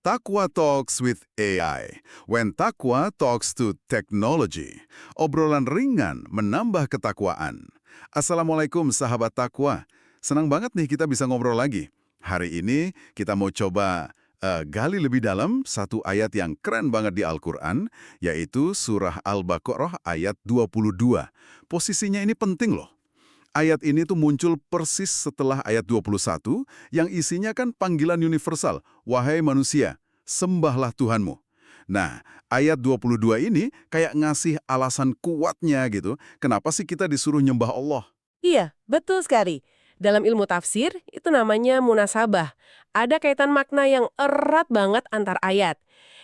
Takwa Talks with AI. When Takwa talks to technology. Obrolan ringan menambah ketakwaan. Assalamualaikum sahabat Takwa. Senang banget nih kita bisa ngobrol lagi. Hari ini kita mau coba gali lebih dalam satu ayat yang keren banget di Al-Quran, yaitu surah Al-Baqarah ayat 22. Posisinya ini penting loh. Ayat ini tuh muncul persis setelah ayat 21 yang isinya kan panggilan universal, wahai manusia, sembahlah Tuhanmu. Nah, ayat 22 ini kayak ngasih alasan kuatnya gitu, kenapa sih kita disuruh nyembah Allah? Iya, betul sekali. Dalam ilmu tafsir, itu namanya munasabah. Ada kaitan makna yang erat banget antar ayat.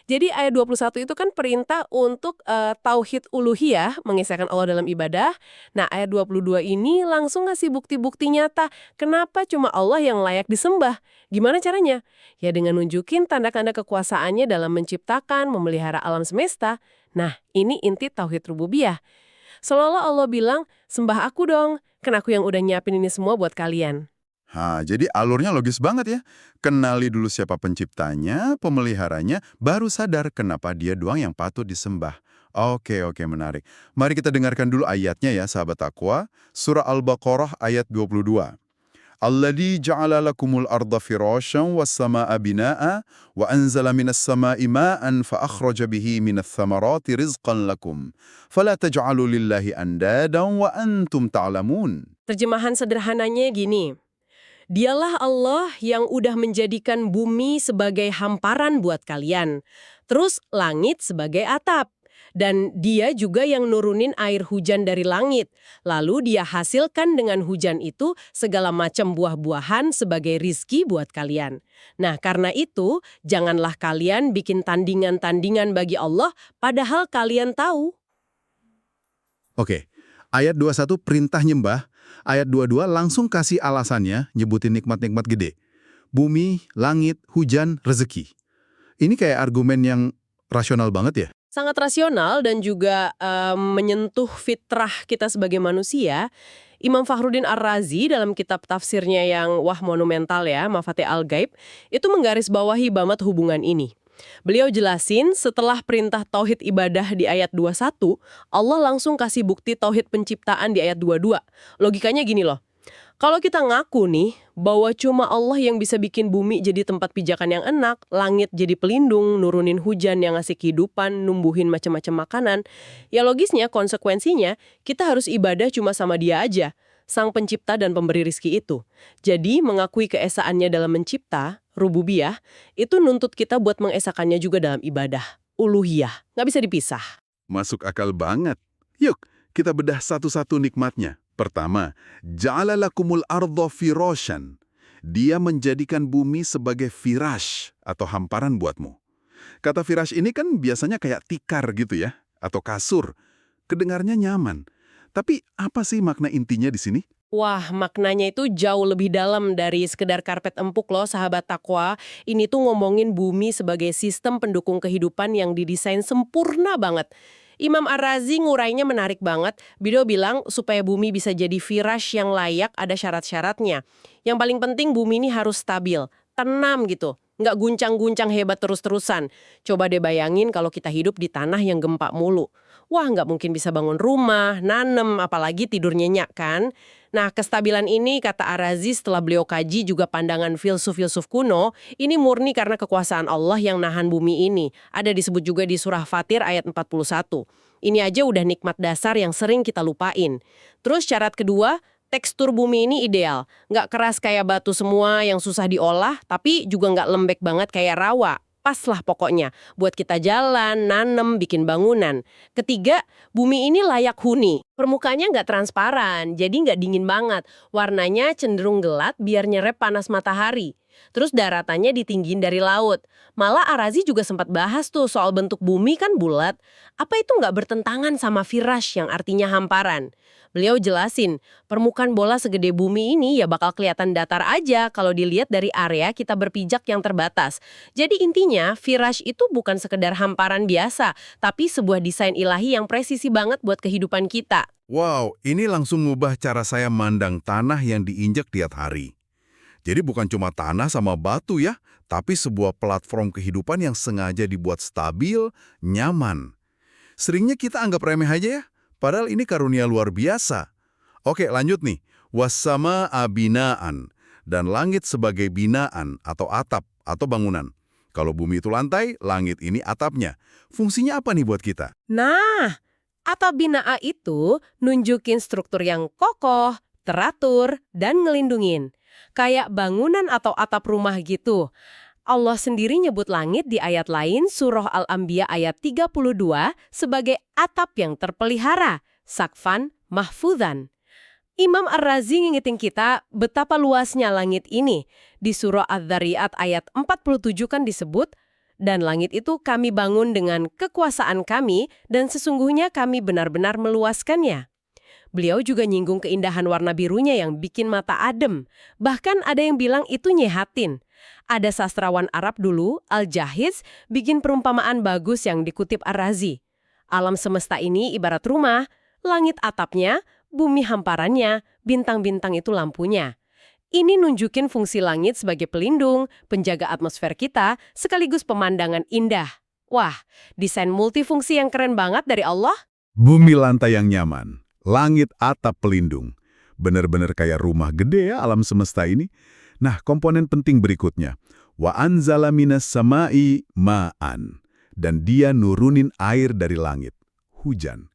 Jadi ayat 21 itu kan perintah untuk tauhid uluhiyah, mengisahkan Allah dalam ibadah. Nah, ayat 22 ini langsung ngasih bukti-bukti nyata kenapa cuma Allah yang layak disembah. Gimana caranya? Ya dengan nunjukin tanda-tanda kekuasaannya dalam menciptakan, memelihara alam semesta. Nah, ini inti tauhid rububiyah. Seolah-olah Allah bilang, sembah aku dong, kan aku yang udah nyiapin ini semua buat kalian. Jadi alurnya logis banget ya. Kenali dulu siapa penciptanya, pemeliharanya, baru sadar kenapa dia doang yang patut disembah. Oke, menarik. Mari kita dengarkan dulu ayatnya ya, sahabat Takwa. Surah Al-Baqarah ayat 22. Alladzi ja'ala lakumul arda firasyan was samaa'a binaa'a wa anzala minas samaa'i maa'an fa akhraja bihi minats thamarati rizqan lakum. Fala taj'alu lillahi andadan wa antum ta'lamun. Terjemahan sederhananya gini, dialah Allah yang udah menjadikan bumi sebagai hamparan buat kalian, terus langit sebagai atap. Dan dia juga yang nurunin air hujan dari langit. Lalu dia hasilkan dengan hujan itu segala macam buah-buahan sebagai rizki buat kalian. Nah, karena itu, janganlah kalian bikin tandingan-tandingan bagi Allah, padahal kalian tahu. Oke, ayat 21 perintah nyembah, ayat 22 langsung kasih alasannya, nyebutin nikmat-nikmat gede. Bumi, langit, hujan, rezeki. Ini kayak argumen yang rasional banget ya? Sangat rasional dan juga menyentuh fitrah kita sebagai manusia. Imam Fakhruddin Ar-Razi dalam kitab tafsirnya yang wah monumental ya, Mafatih Al-Ghaib, itu menggarisbawahi banget hubungan ini. Beliau jelasin setelah perintah tauhid ibadah di ayat 21, Allah langsung kasih bukti tauhid penciptaan di ayat 22. Logikanya gini loh. Kalau kita ngaku nih bahwa cuma Allah yang bisa bikin bumi jadi tempat pijakan yang enak, langit jadi pelindung, nurunin hujan yang ngasih kehidupan, numbuhin macam-macam makanan, ya logisnya konsekuensinya kita harus ibadah cuma sama Dia aja, Sang Pencipta dan Pemberi rizki itu. Jadi mengakui keesaannya dalam mencipta, rububiyah, itu nuntut kita buat mengesakannya juga dalam ibadah, uluhiyah, nggak bisa dipisah. Masuk akal banget. Yuk, kita bedah satu-satu nikmatnya. Pertama, ja'ala lakumul arda firasyan. Dia menjadikan bumi sebagai firash atau hamparan buatmu. Kata firash ini kan biasanya kayak tikar gitu ya, atau kasur. Kedengarnya nyaman. Tapi apa sih makna intinya di sini? Wah, maknanya itu jauh lebih dalam dari sekedar karpet empuk loh, sahabat Takwa. Ini tuh ngomongin bumi sebagai sistem pendukung kehidupan yang didesain sempurna banget. Imam Ar-Razi ngurainya menarik banget. Beliau bilang supaya bumi bisa jadi firash yang layak ada syarat-syaratnya. Yang paling penting bumi ini harus stabil, tenam gitu. Nggak guncang-guncang hebat terus-terusan. Coba deh bayangin kalau kita hidup di tanah yang gempa mulu. Wah, nggak mungkin bisa bangun rumah, nanem, apalagi tidur nyenyak kan? Nah, kestabilan ini, kata Ar-Razi setelah beliau kaji juga pandangan filsuf-filsuf kuno, ini murni karena kekuasaan Allah yang nahan bumi ini. Ada disebut juga di surah Fatir ayat 41. Ini aja udah nikmat dasar yang sering kita lupain. Terus syarat kedua, tekstur bumi ini ideal. Nggak keras kayak batu semua yang susah diolah, tapi juga nggak lembek banget kayak rawa. Pas lah pokoknya, buat kita jalan, nanem, bikin bangunan. Ketiga, bumi ini layak huni. Permukaannya nggak transparan, jadi nggak dingin banget. Warnanya cenderung gelap biar nyerep panas matahari. Terus daratannya ditinggiin dari laut. Malah Ar-Razi juga sempat bahas tuh soal bentuk bumi kan bulat. Apa itu nggak bertentangan sama firash yang artinya hamparan? Beliau jelasin, permukaan bola segede bumi ini ya bakal kelihatan datar aja kalau dilihat dari area kita berpijak yang terbatas. Jadi intinya, firash itu bukan sekedar hamparan biasa, tapi sebuah desain ilahi yang presisi banget buat kehidupan kita. Wow, ini langsung ngubah cara saya mandang tanah yang diinjak tiap hari. Jadi bukan cuma tanah sama batu ya, tapi sebuah platform kehidupan yang sengaja dibuat stabil, nyaman. Seringnya kita anggap remeh aja ya, padahal ini karunia luar biasa. Oke, lanjut nih. Wassama abinaan, dan langit sebagai binaan atau atap atau bangunan. Kalau bumi itu lantai, langit ini atapnya. Fungsinya apa nih buat kita? Nah, atap binaa itu nunjukin struktur yang kokoh, teratur, dan ngelindungin. Kayak bangunan atau atap rumah gitu. Allah sendiri nyebut langit di ayat lain surah Al-Anbiya ayat 32 sebagai atap yang terpelihara, sakfan mahfudhan. Imam Ar-Razi ngingetin kita betapa luasnya langit ini. Di surah Adz-Dzariyat ayat 47 kan disebut, dan langit itu kami bangun dengan kekuasaan kami dan sesungguhnya kami benar-benar meluaskannya. Beliau juga nyinggung keindahan warna birunya yang bikin mata adem. Bahkan ada yang bilang itu nyehatin. Ada sastrawan Arab dulu, Al-Jahiz, bikin perumpamaan bagus yang dikutip Ar-Razi. Alam semesta ini ibarat rumah, langit atapnya, bumi hamparannya, bintang-bintang itu lampunya. Ini nunjukin fungsi langit sebagai pelindung, penjaga atmosfer kita, sekaligus pemandangan indah. Wah, desain multifungsi yang keren banget dari Allah. Bumi lantai yang nyaman, langit atap pelindung. Bener-bener kayak rumah gede ya alam semesta ini. Nah, komponen penting berikutnya. Wa anzala minas samai ma'an. Dan dia nurunin air dari langit. Hujan.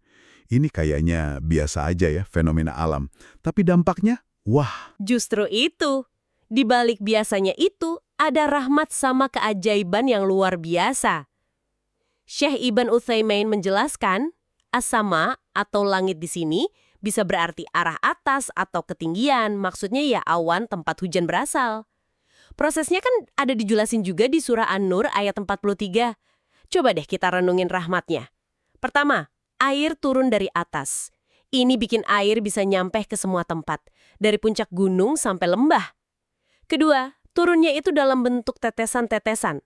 Ini kayaknya biasa aja ya fenomena alam. Tapi dampaknya, wah. Justru itu. Di balik biasanya itu, ada rahmat sama keajaiban yang luar biasa. Syekh Ibn Utsaimin menjelaskan, as-sama atau langit di sini bisa berarti arah atas atau ketinggian, maksudnya ya awan tempat hujan berasal. Prosesnya kan ada dijelasin juga di surah An-Nur ayat 43. Coba deh kita renungin rahmatnya. Pertama, air turun dari atas. Ini bikin air bisa nyampe ke semua tempat, dari puncak gunung sampai lembah. Kedua, turunnya itu dalam bentuk tetesan-tetesan.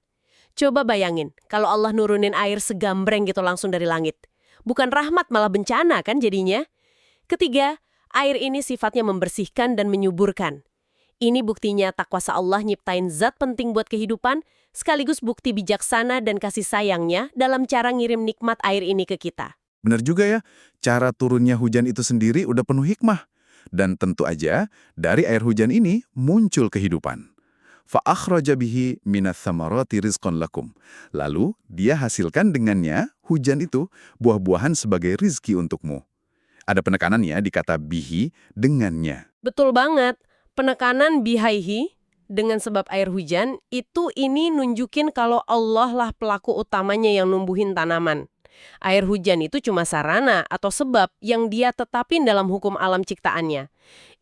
Coba bayangin, kalau Allah nurunin air segambreng gitu langsung dari langit. Bukan rahmat malah bencana kan jadinya. Ketiga, air ini sifatnya membersihkan dan menyuburkan. Ini buktinya tak kuasa Allah nyiptain zat penting buat kehidupan, sekaligus bukti bijaksana dan kasih sayangnya dalam cara ngirim nikmat air ini ke kita. Benar juga ya, cara turunnya hujan itu sendiri udah penuh hikmah. Dan tentu aja, dari air hujan ini muncul kehidupan. Fa'akhraja bihi minas samarati rizqan lakum. Lalu, dia hasilkan dengannya, hujan itu, buah-buahan sebagai rizki untukmu. Ada penekanan ya di kata bihi, dengannya. Betul banget. Penekanan bihaihi dengan sebab air hujan, ini nunjukin kalau Allah lah pelaku utamanya yang numbuhin tanaman. Air hujan itu cuma sarana atau sebab yang dia tetapin dalam hukum alam ciptaannya.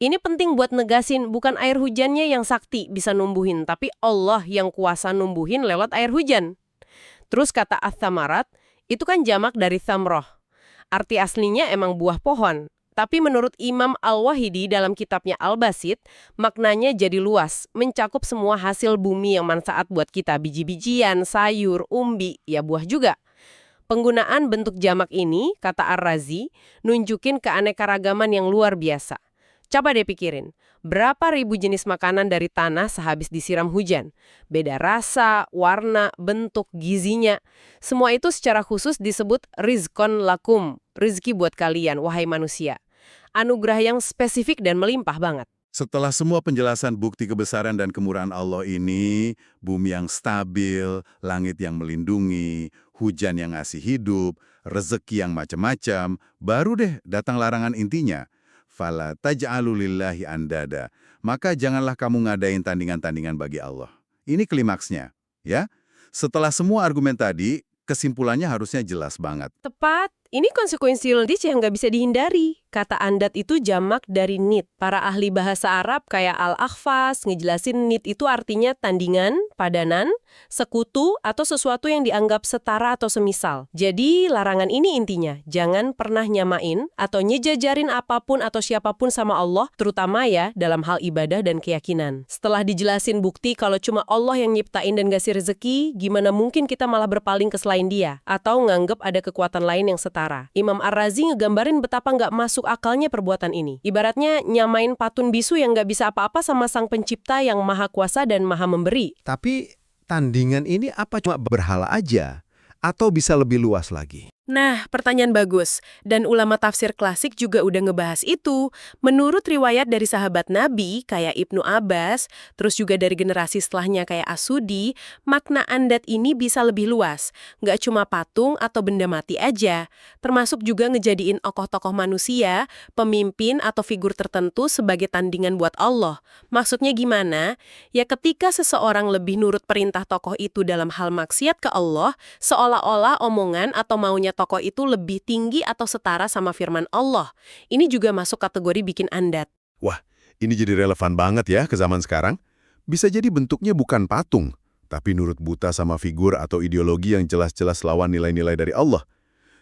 Ini penting buat negasin bukan air hujannya yang sakti bisa numbuhin, tapi Allah yang kuasa numbuhin lewat air hujan. Terus kata ath-thamarat, itu kan jamak dari thamroh. Arti aslinya emang buah pohon. Tapi menurut Imam Al-Wahidi dalam kitabnya Al-Basit, maknanya jadi luas, mencakup semua hasil bumi yang manfaat buat kita, biji-bijian, sayur, umbi, ya buah juga. Penggunaan bentuk jamak ini, kata Ar-Razi, nunjukin keanekaragaman yang luar biasa. Coba deh pikirin, berapa ribu jenis makanan dari tanah sehabis disiram hujan? Beda rasa, warna, bentuk, gizinya. Semua itu secara khusus disebut rizqon lakum, rezeki buat kalian, wahai manusia. Anugerah yang spesifik dan melimpah banget. Setelah semua penjelasan bukti kebesaran dan kemurahan Allah ini, bumi yang stabil, langit yang melindungi, hujan yang ngasih hidup, rezeki yang macam-macam, baru deh datang larangan intinya. Fala taj'alu lillahi andada. Maka janganlah kamu ngadain tandingan-tandingan bagi Allah. Ini klimaksnya, ya. Setelah semua argumen tadi, kesimpulannya harusnya jelas banget. Tepat. Ini konsekuensi logis yang nggak bisa dihindari. Kata andat itu jamak dari nid. Para ahli bahasa Arab kayak Al-Akhfas ngejelasin nid itu artinya tandingan, padanan, sekutu, atau sesuatu yang dianggap setara atau semisal. Jadi larangan ini intinya, jangan pernah nyamain atau nyejajarin apapun atau siapapun sama Allah, terutama ya dalam hal ibadah dan keyakinan. Setelah dijelasin bukti kalau cuma Allah yang nyiptain dan ngasih rezeki, gimana mungkin kita malah berpaling ke selain dia? Atau nganggep ada kekuatan lain yang setara? Imam Ar-Razi ngegambarin betapa nggak masuk masuk akalnya perbuatan ini. Ibaratnya nyamain patung bisu yang nggak bisa apa-apa sama sang pencipta yang maha kuasa dan maha memberi. Tapi tandingan ini apa cuma berhala aja? Atau bisa lebih luas lagi? Nah, pertanyaan bagus. Dan ulama tafsir klasik juga udah ngebahas itu. Menurut riwayat dari sahabat Nabi, kayak Ibnu Abbas, terus juga dari generasi setelahnya kayak As-Sudi, makna andat ini bisa lebih luas. Nggak cuma patung atau benda mati aja. Termasuk juga ngejadiin tokoh-tokoh manusia, pemimpin atau figur tertentu sebagai tandingan buat Allah. Maksudnya gimana? Ya ketika seseorang lebih nurut perintah tokoh itu dalam hal maksiat ke Allah, seolah-olah omongan atau maunya tokoh itu lebih tinggi atau setara sama firman Allah. Ini juga masuk kategori bikin andat. Wah, ini jadi relevan banget ya ke zaman sekarang. Bisa jadi bentuknya bukan patung, tapi nurut buta sama figur atau ideologi yang jelas-jelas lawan nilai-nilai dari Allah.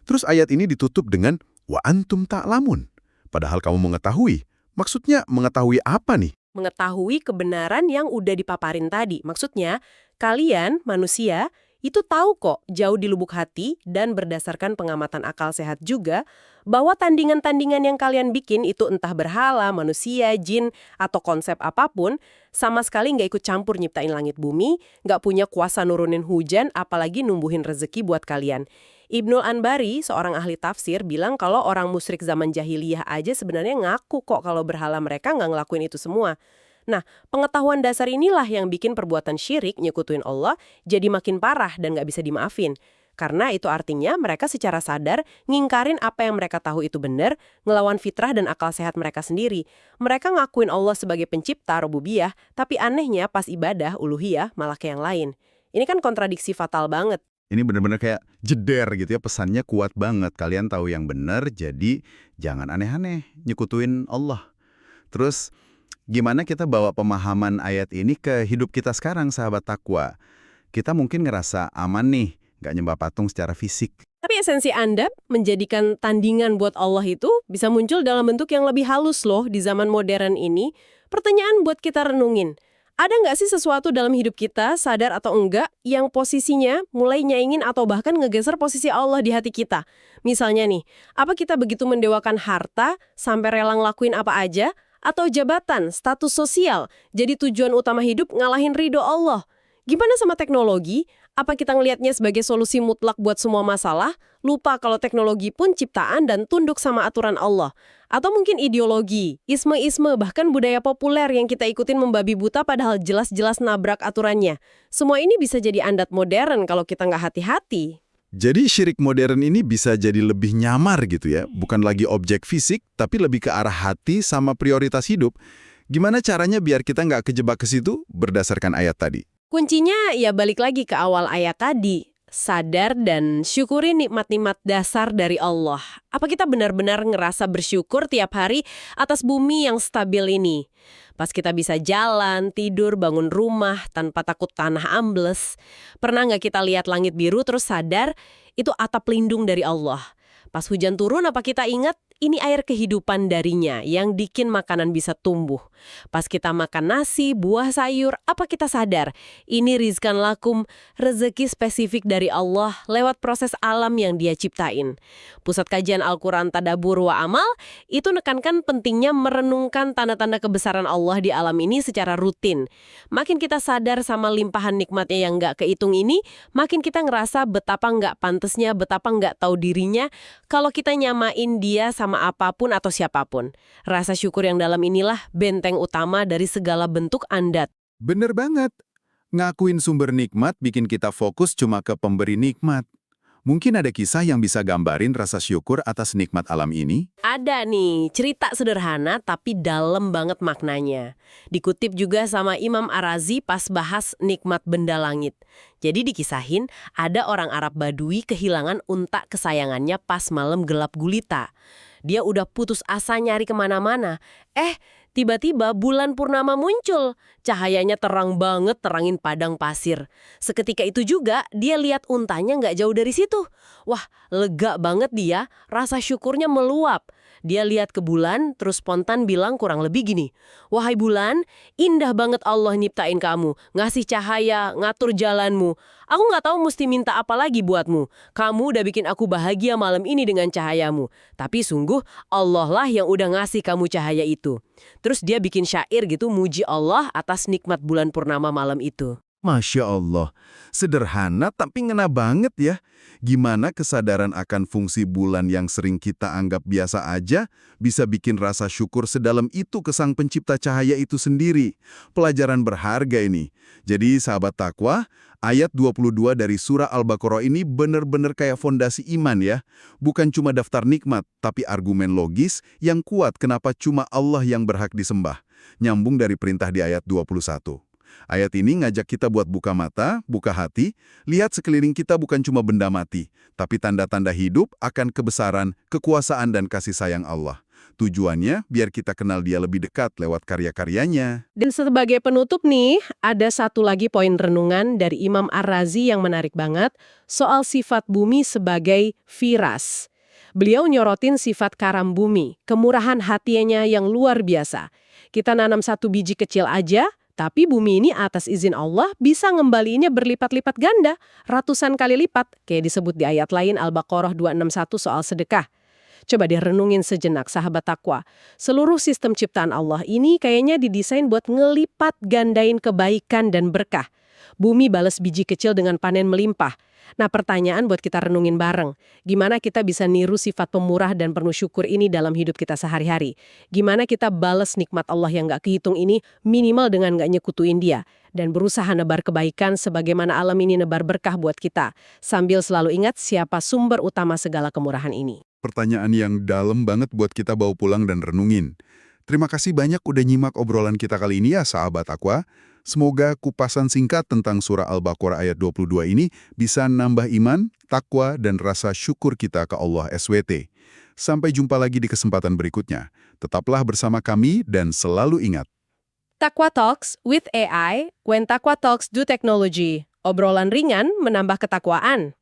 Terus ayat ini ditutup dengan wa antum ta'lamun. Padahal kamu mengetahui. Maksudnya mengetahui apa nih? Mengetahui kebenaran yang udah dipaparin tadi. Maksudnya, kalian, manusia, itu tahu kok jauh di lubuk hati dan berdasarkan pengamatan akal sehat juga bahwa tandingan-tandingan yang kalian bikin itu entah berhala, manusia, jin, atau konsep apapun sama sekali nggak ikut campur nyiptain langit bumi, nggak punya kuasa nurunin hujan, apalagi numbuhin rezeki buat kalian. Ibnul Anbari, seorang ahli tafsir, bilang kalau orang musyrik zaman jahiliyah aja sebenarnya ngaku kok kalau berhala mereka nggak ngelakuin itu semua. Nah, pengetahuan dasar inilah yang bikin perbuatan syirik nyekutuin Allah jadi makin parah dan nggak bisa dimaafin. Karena itu artinya mereka secara sadar ngingkarin apa yang mereka tahu itu benar, ngelawan fitrah dan akal sehat mereka sendiri. Mereka ngakuin Allah sebagai pencipta, rububiyah, tapi anehnya pas ibadah, uluhiyah, malah ke yang lain. Ini kan kontradiksi fatal banget. Ini benar-benar kayak jeder gitu ya, pesannya kuat banget. Kalian tahu yang benar, jadi jangan aneh-aneh nyekutuin Allah. Terus, gimana kita bawa pemahaman ayat ini ke hidup kita sekarang, sahabat takwa? Kita mungkin ngerasa aman nih, nggak nyembah patung secara fisik. Tapi esensi andap menjadikan tandingan buat Allah itu bisa muncul dalam bentuk yang lebih halus loh di zaman modern ini. Pertanyaan buat kita renungin. Ada nggak sih sesuatu dalam hidup kita, sadar atau enggak, yang posisinya mulai nyaingin atau bahkan ngegeser posisi Allah di hati kita? Misalnya nih, apa kita begitu mendewakan harta sampai rela ngelakuin apa aja? Atau jabatan, status sosial, jadi tujuan utama hidup ngalahin ridho Allah? Gimana sama teknologi? Apa kita ngelihatnya sebagai solusi mutlak buat semua masalah? Lupa kalau teknologi pun ciptaan dan tunduk sama aturan Allah. Atau mungkin ideologi, isme-isme, bahkan budaya populer yang kita ikutin membabi buta padahal jelas-jelas nabrak aturannya. Semua ini bisa jadi andat modern kalau kita nggak hati-hati. Jadi syirik modern ini bisa jadi lebih nyamar gitu ya, bukan lagi objek fisik, tapi lebih ke arah hati sama prioritas hidup. Gimana caranya biar kita nggak kejebak ke situ berdasarkan ayat tadi? Kuncinya ya balik lagi ke awal ayat tadi. Sadar dan syukuri nikmat-nikmat dasar dari Allah. Apa kita benar-benar ngerasa bersyukur tiap hari atas bumi yang stabil ini? Pas kita bisa jalan, tidur, bangun rumah tanpa takut tanah ambles. Pernah nggak kita lihat langit biru terus sadar itu atap pelindung dari Allah? Pas hujan turun apa kita ingat ini air kehidupan darinya yang bikin makanan bisa tumbuh. Pas kita makan nasi, buah, sayur, apa kita sadar? Ini rizkan lakum, rezeki spesifik dari Allah lewat proses alam yang Dia ciptain. Pusat Kajian Al-Quran Tadabbur wa Amal itu nekankan pentingnya merenungkan tanda-tanda kebesaran Allah di alam ini secara rutin. Makin kita sadar sama limpahan nikmatnya yang nggak kehitung ini, makin kita ngerasa betapa nggak pantesnya, betapa nggak tahu dirinya kalau kita nyamain Dia sama apapun atau siapapun. Rasa syukur yang dalam inilah benteng utama dari segala bentuk andat. Bener banget. Ngakuin sumber nikmat bikin kita fokus cuma ke pemberi nikmat. Mungkin ada kisah yang bisa gambarin rasa syukur atas nikmat alam ini? Ada nih, cerita sederhana tapi dalam banget maknanya. Dikutip juga sama Imam Ar-Razi pas bahas nikmat benda langit. Jadi dikisahin, ada orang Arab Badui kehilangan unta kesayangannya pas malam gelap gulita. Dia udah putus asa nyari kemana-mana. Tiba-tiba bulan purnama muncul. Cahayanya terang banget, terangin padang pasir. Seketika itu juga dia lihat untanya nggak jauh dari situ. Wah, lega banget dia, rasa syukurnya meluap. Dia lihat ke bulan, terus spontan bilang kurang lebih gini, "Wahai bulan, indah banget Allah nyiptain kamu, ngasih cahaya, ngatur jalanmu. Aku nggak tahu mesti minta apa lagi buatmu. Kamu udah bikin aku bahagia malam ini dengan cahayamu. Tapi sungguh Allah lah yang udah ngasih kamu cahaya itu." Terus dia bikin syair gitu, muji Allah atas nikmat bulan purnama malam itu. Masya Allah, sederhana tapi ngena banget ya. Gimana kesadaran akan fungsi bulan yang sering kita anggap biasa aja bisa bikin rasa syukur sedalam itu ke Sang Pencipta cahaya itu sendiri. Pelajaran berharga ini. Jadi sahabat takwa, ayat 22 dari surah Al-Baqarah ini benar-benar kayak fondasi iman ya. Bukan cuma daftar nikmat, tapi argumen logis yang kuat kenapa cuma Allah yang berhak disembah. Nyambung dari perintah di ayat 21. Ayat ini ngajak kita buat buka mata, buka hati, lihat sekeliling kita bukan cuma benda mati, tapi tanda-tanda hidup akan kebesaran, kekuasaan, dan kasih sayang Allah. Tujuannya biar kita kenal Dia lebih dekat lewat karya-karyanya. Dan sebagai penutup nih, ada satu lagi poin renungan dari Imam Ar-Razi yang menarik banget, soal sifat bumi sebagai firas. Beliau nyorotin sifat karam bumi, kemurahan hatinya yang luar biasa. Kita nanam satu biji kecil aja, tapi bumi ini atas izin Allah bisa ngembaliinnya berlipat-lipat ganda, ratusan kali lipat, kayak disebut di ayat lain Al-Baqarah 261 soal sedekah. Coba direnungin sejenak sahabat takwa. Seluruh sistem ciptaan Allah ini kayaknya didesain buat ngelipat gandain kebaikan dan berkah. Bumi balas biji kecil dengan panen melimpah. Nah, pertanyaan buat kita renungin bareng. Gimana kita bisa niru sifat pemurah dan penuh syukur ini dalam hidup kita sehari-hari? Gimana kita balas nikmat Allah yang gak kehitung ini minimal dengan gak nyekutuin Dia? Dan berusaha nebar kebaikan sebagaimana alam ini nebar berkah buat kita. Sambil selalu ingat siapa sumber utama segala kemurahan ini. Pertanyaan yang dalam banget buat kita bawa pulang dan renungin. Terima kasih banyak udah nyimak obrolan kita kali ini ya sahabat Aqua. Semoga kupasan singkat tentang surah Al-Baqarah ayat 22 ini bisa nambah iman, takwa, dan rasa syukur kita ke Allah SWT. Sampai jumpa lagi di kesempatan berikutnya. Tetaplah bersama kami dan selalu ingat. Takwa Talks with AI, when Takwa Talks do technology. Obrolan ringan menambah ketakwaan.